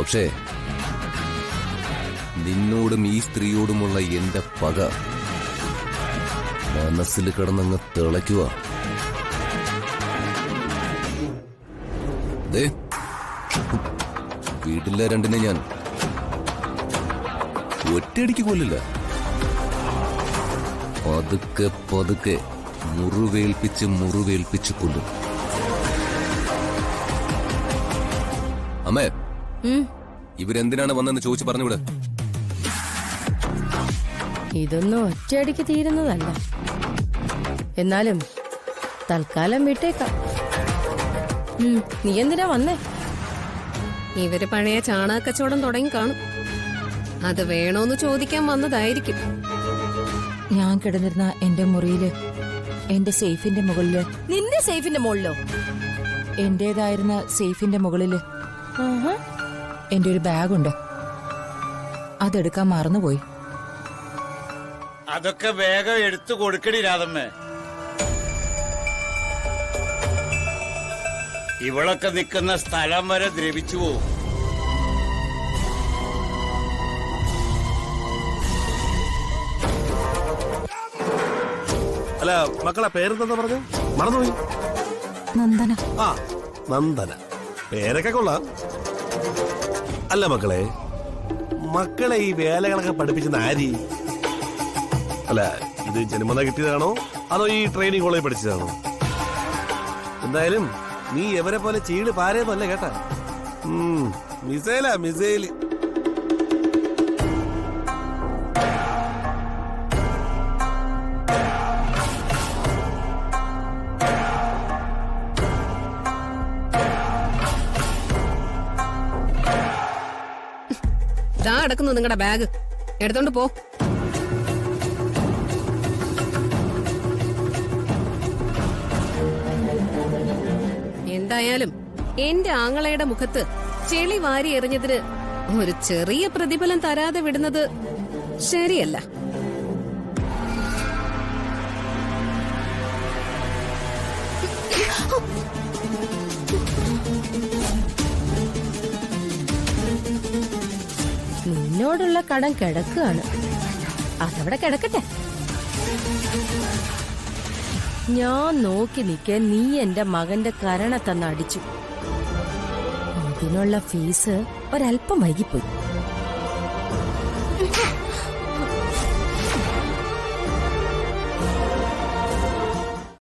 പക്ഷേ നിന്നോടും ഈ സ്ത്രീയോടുമുള്ള എന്റെ പക മനസ്സിൽ കിടന്നങ്ങ് തിളയ്ക്കുക. വീട്ടിലെ രണ്ടിനെ ഞാൻ ഒറ്റയടിക്ക് കൊല്ലില്ല. പതുക്കെ പതുക്കെ മുറിവേൽപ്പിച്ച് കൊല്ലും. അമ്മേ, ഇവരെന്തിനാണ് വന്നെന്ന് ചോദിച്ചു പറഞ്ഞുവിടെ. ഇതൊന്നും ഒറ്റയടിക്ക് തീരുന്നതല്ല. എന്നാലും തൽക്കാലം വിട്ടേക്കാം. നീ എന്തിനാ വന്നേ? ഇവര് പഴയ ചാണകക്കച്ചവടം തുടങ്ങി കാണും. അത് വേണോന്ന് ചോദിക്കാൻ വന്നതായിരിക്കും. ഞാൻ കിടന്നിരുന്ന എന്റെ മുറിയില് എന്റെ സേഫിന്റെ മുകളില്. നിന്റെ സേഫിന്റെ മുകളിലോ? എന്റേതായിരുന്ന സേഫിന്റെ മുകളില് എന്റെ ഒരു ബാഗുണ്ട്. അതെടുക്കാൻ മറന്നുപോയി. അതൊക്കെ വേഗം എടുത്തു കൊടുക്കടി രാധമ്മേ. ഇവളൊക്കെ നിൽക്കുന്ന സ്ഥലം വരെ ദ്രവിച്ചു പോവും. അല്ല മക്കളെ പേരെന്താ പറഞ്ഞു? മറന്നുപോയി. നന്ദന. ആ, നന്ദന. പേരൊക്കെ കൊള്ളാം. അല്ല മക്കളെ ഈ വേലകളൊക്കെ പഠിപ്പിച്ചത് ആരി? അല്ല, ഇത് ജന്മന കിട്ടിയതാണോ അതോ ഈ ട്രെയിനിങ് കോളേജ് പഠിച്ചതാണോ? എന്തായാലും നീ എവരെ പോലെ ചീട് പാരയൊന്നുമല്ല കേട്ടാ. മിസൈല്. ദാ അടക്കുന്നു നിങ്ങളുടെ ബാഗ്. എടുത്തോണ്ട് പോ. എന്തായാലും എന്റെ ആങ്ങളയുടെ മുഖത്ത് ചെളി വാരി എറിഞ്ഞതിന് ഒരു ചെറിയ പ്രതിഫലം തരാതെ വിടുന്നത് ശരിയല്ല. നിന്നോടുള്ള കടം കിടക്കുകയാണ്. അതവിടെ കിടക്കട്ടെ. ഞാൻ നോക്കി നിൽക്കെ നീ എന്റെ മകന്റെ കരണ തന്നടിച്ചു. അതിനുള്ള ഫീസ് ഒരല്പം വൈകിപ്പോയി.